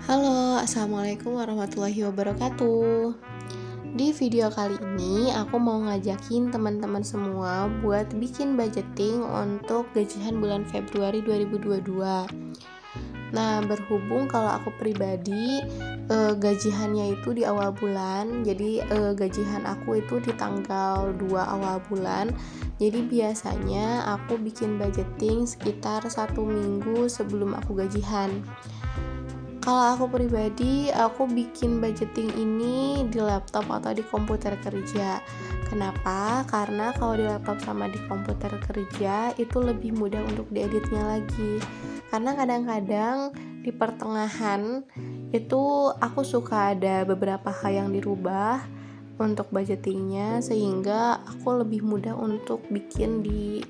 Halo, assalamualaikum warahmatullahi wabarakatuh. Di video kali ini aku mau ngajakin teman-teman semua buat bikin budgeting untuk gajian bulan Februari 2022. Nah, berhubung kalau aku pribadi gajiannya itu di awal bulan, jadi gajian aku itu di tanggal 2 awal bulan. Jadi biasanya aku bikin budgeting sekitar 1 minggu sebelum aku gajian. Kalau aku pribadi, aku bikin budgeting ini di laptop atau di komputer kerja. Kenapa? Karena kalau di laptop sama di komputer kerja itu lebih mudah untuk dieditnya lagi. Karena kadang-kadang di pertengahan itu aku suka ada beberapa hal yang dirubah untuk budgetingnya, sehingga aku lebih mudah untuk bikin di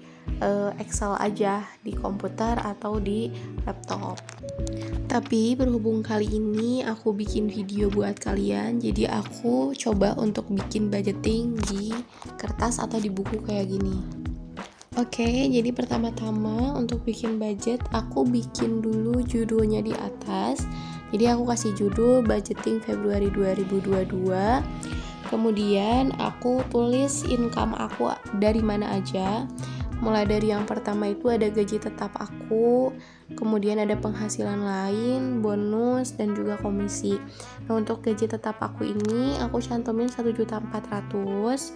Excel aja di komputer atau di laptop. Tapi berhubung kali ini aku bikin video buat kalian, jadi aku coba untuk bikin budgeting di kertas atau di buku kayak gini. Oke, jadi pertama-tama untuk bikin budget, aku bikin dulu judulnya di atas. Jadi aku kasih judul budgeting Februari 2022. Kemudian aku tulis income aku dari mana aja. Mulai dari yang pertama itu ada gaji tetap aku, kemudian ada penghasilan lain, bonus, dan juga komisi. Nah, untuk gaji tetap aku ini aku cantumin 1.400.000,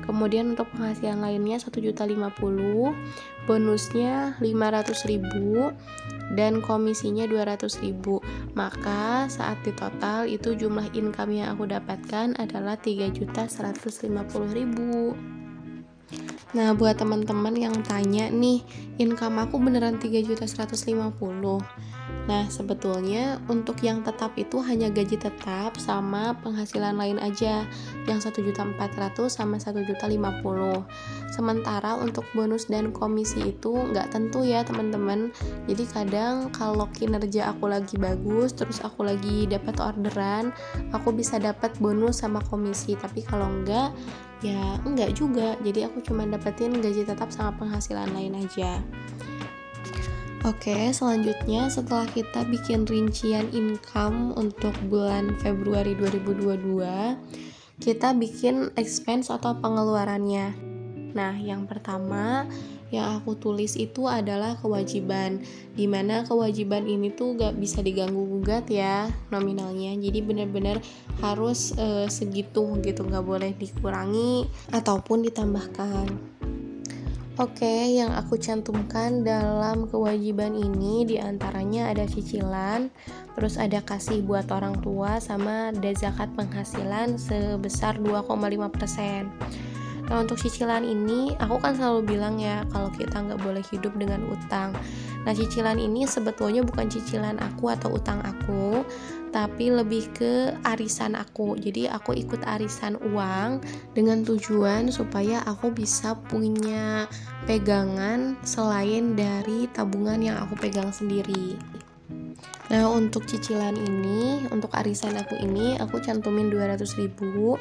kemudian untuk penghasilan lainnya 1.050.000, bonusnya 500.000, dan komisinya 200.000. Maka saat ditotal itu jumlah income yang aku dapatkan adalah 3.150.000. Nah, buat teman-teman yang tanya nih, income aku beneran 3.150.000. Nah, sebetulnya untuk yang tetap itu hanya gaji tetap sama penghasilan lain aja, yang 1.400.000 sama 1.050.000. Sementara untuk bonus dan komisi itu nggak tentu ya teman-teman. Jadi kadang kalau kinerja aku lagi bagus, terus aku lagi dapat orderan, aku bisa dapat bonus sama komisi. Tapi kalau enggak, ya enggak juga. Jadi aku cuma dapetin gaji tetap sama penghasilan lain aja. Oke, selanjutnya setelah kita bikin rincian income untuk bulan Februari 2022, kita bikin expense atau pengeluarannya. Nah, yang pertama yang aku tulis itu adalah kewajiban, dimana kewajiban ini tuh gak bisa diganggu gugat ya nominalnya. Jadi benar-benar harus segitu gitu, gak boleh dikurangi ataupun ditambahkan. Oke, yang aku cantumkan dalam kewajiban ini diantaranya ada cicilan, terus ada kasih buat orang tua, sama ada zakat penghasilan sebesar 2,5%. Nah, untuk cicilan ini aku kan selalu bilang ya kalau kita nggak boleh hidup dengan utang. Nah, cicilan ini sebetulnya bukan cicilan aku atau utang aku, tapi lebih ke arisan aku. Jadi aku ikut arisan uang dengan tujuan supaya aku bisa punya pegangan selain dari tabungan yang aku pegang sendiri. Nah, untuk cicilan ini, untuk arisan aku ini aku cantumin 200.000.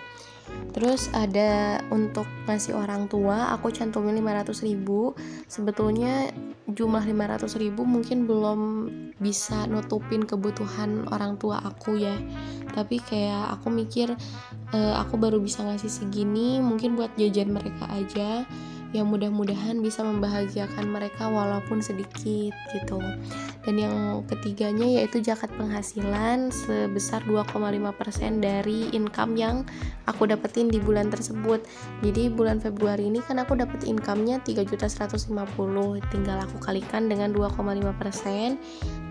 Terus ada untuk ngasih orang tua aku cantumin 500.000. Sebetulnya jumlah 500.000 mungkin belum bisa nutupin kebutuhan orang tua aku ya. Tapi kayak aku mikir aku baru bisa ngasih segini, mungkin buat jajan mereka aja, yang mudah-mudahan bisa membahagiakan mereka walaupun sedikit gitu. Dan yang ketiganya yaitu zakat penghasilan sebesar 2,5% dari income yang aku dapetin di bulan tersebut. Jadi bulan Februari ini kan aku dapet income-nya 3.150.000, tinggal aku kalikan dengan 2,5%.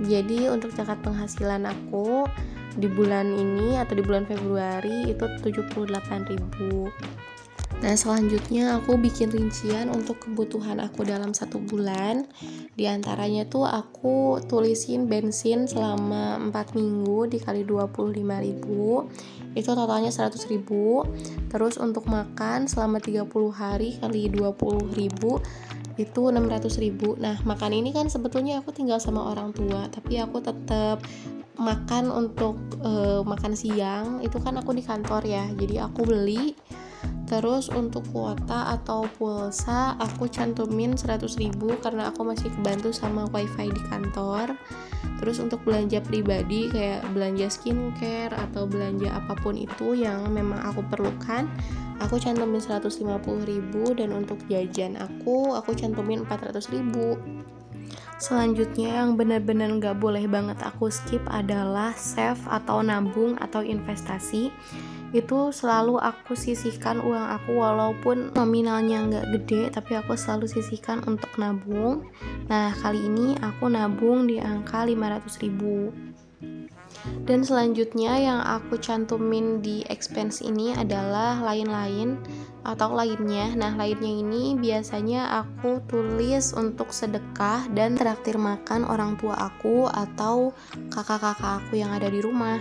Jadi untuk zakat penghasilan aku di bulan ini atau di bulan Februari itu 78.000. Nah, selanjutnya aku bikin rincian untuk kebutuhan aku dalam 1 bulan. Di antaranya tuh aku tulisin bensin selama 4 minggu dikali 25.000, itu totalnya 100.000. Terus untuk makan selama 30 hari kali 20.000 itu 600.000. Nah, makan ini kan sebetulnya aku tinggal sama orang tua, tapi aku tetap makan untuk makan siang itu kan aku di kantor ya, jadi aku beli. Terus untuk kuota atau pulsa aku cantumin 100.000 karena aku masih kebantu sama wifi di kantor. Terus untuk belanja pribadi kayak belanja skincare atau belanja apapun itu yang memang aku perlukan, aku cantumin 150.000, dan untuk jajan aku cantumin 400.000. Selanjutnya yang benar-benar nggak boleh banget aku skip adalah save atau nabung atau investasi. Itu selalu aku sisihkan uang aku, walaupun nominalnya nggak gede, tapi aku selalu sisihkan untuk nabung. Nah, kali ini aku nabung di angka 500.000. Dan selanjutnya yang aku cantumin di expense ini adalah lain-lain atau lainnya. Nah, lainnya ini biasanya aku tulis untuk sedekah dan traktir makan orang tua aku atau kakak-kakak aku yang ada di rumah.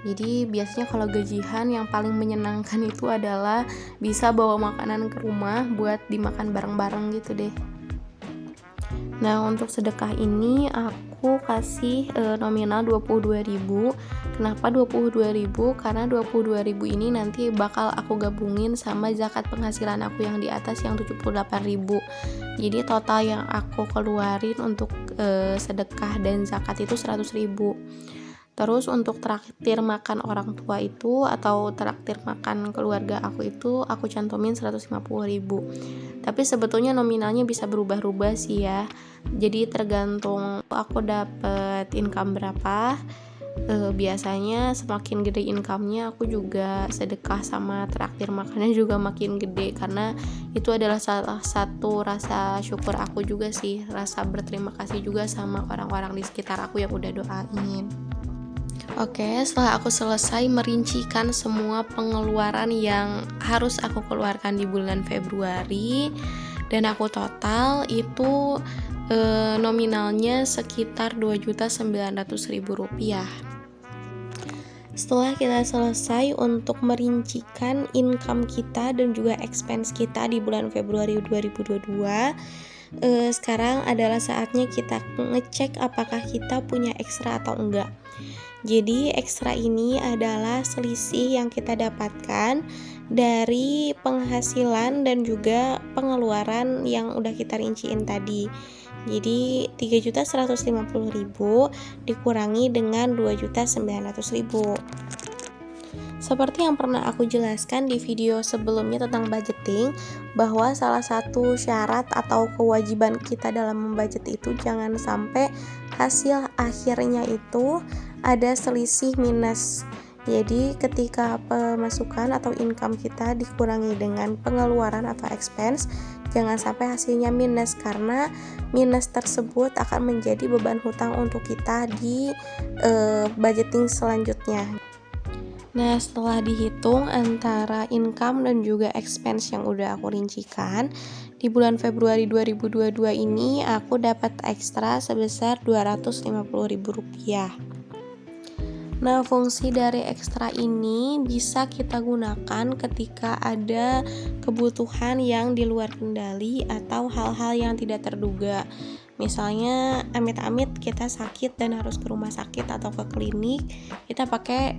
Jadi biasanya kalau gajian yang paling menyenangkan itu adalah bisa bawa makanan ke rumah buat dimakan bareng-bareng gitu deh. Nah, untuk sedekah ini aku kasih nominal 22.000. Kenapa 22.000? Karena 22.000 ini nanti bakal aku gabungin sama zakat penghasilan aku yang di atas yang 78.000. Jadi total yang aku keluarin untuk sedekah dan zakat itu 100.000. Terus untuk traktir makan orang tua itu atau traktir makan keluarga aku itu aku cantumin 150.000. Tapi sebetulnya nominalnya bisa berubah-ubah sih ya. Jadi tergantung aku dapet income berapa. Biasanya semakin gede income-nya aku juga sedekah sama traktir makannya juga makin gede, karena itu adalah salah satu rasa syukur aku juga sih, rasa berterima kasih juga sama orang-orang di sekitar aku yang udah doain. Oke, setelah aku selesai merincikan semua pengeluaran yang harus aku keluarkan di bulan Februari, dan aku total itu nominalnya sekitar 2.900.000 rupiah. Setelah kita selesai untuk merincikan income kita dan juga expense kita di bulan Februari 2022, sekarang adalah saatnya kita ngecek apakah kita punya ekstra atau enggak. Jadi ekstra ini adalah selisih yang kita dapatkan dari penghasilan dan juga pengeluaran yang udah kita rinciin tadi. Jadi 3.150.000 dikurangi dengan 2.900.000. Seperti yang pernah aku jelaskan di video sebelumnya tentang budgeting, bahwa salah satu syarat atau kewajiban kita dalam membudget itu jangan sampai hasil akhirnya itu ada selisih minus. Jadi ketika pemasukan atau income kita dikurangi dengan pengeluaran atau expense, jangan sampai hasilnya minus, karena minus tersebut akan menjadi beban hutang untuk kita di budgeting selanjutnya. Nah, setelah dihitung antara income dan juga expense yang udah aku rincikan, di bulan Februari 2022 ini aku dapat ekstra sebesar 250.000 rupiah. Nah, fungsi dari ekstra ini bisa kita gunakan ketika ada kebutuhan yang di luar kendali atau hal-hal yang tidak terduga. Misalnya amit-amit kita sakit dan harus ke rumah sakit atau ke klinik, kita pakai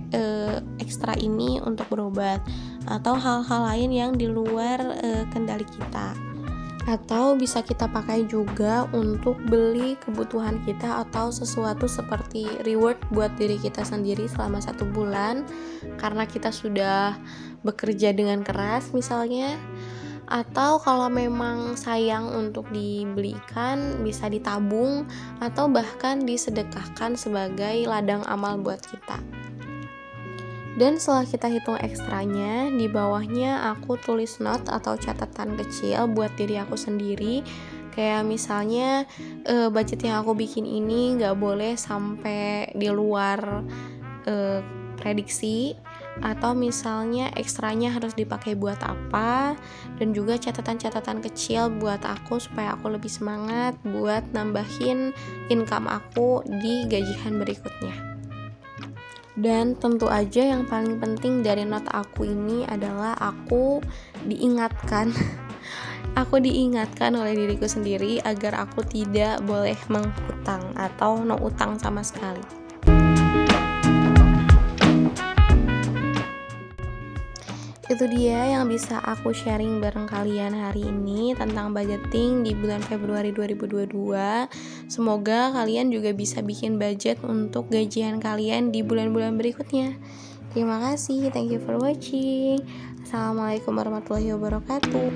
ekstra ini untuk berobat, atau hal-hal lain yang di luar kendali kita. Atau bisa kita pakai juga untuk beli kebutuhan kita atau sesuatu seperti reward buat diri kita sendiri selama 1 bulan karena kita sudah bekerja dengan keras misalnya. Atau kalau memang sayang untuk dibelikan, bisa ditabung atau bahkan disedekahkan sebagai ladang amal buat kita. Dan setelah kita hitung ekstranya, di bawahnya aku tulis note atau catatan kecil buat diri aku sendiri. Kayak misalnya budget yang aku bikin ini gak boleh sampai di luar prediksi, atau misalnya ekstranya harus dipakai buat apa, dan juga catatan-catatan kecil buat aku supaya aku lebih semangat buat nambahin income aku di gajian berikutnya. Dan tentu aja yang paling penting dari not aku ini adalah aku diingatkan oleh diriku sendiri agar aku tidak boleh menghutang atau no utang sama sekali. Itu Itu dia yang bisa aku sharing bareng kalian hari ini tentang budgeting di bulan Februari 2022. Semoga kalian juga bisa bikin budget untuk gajian kalian di bulan-bulan berikutnya. Terima kasih, thank you for watching. Assalamualaikum warahmatullahi wabarakatuh.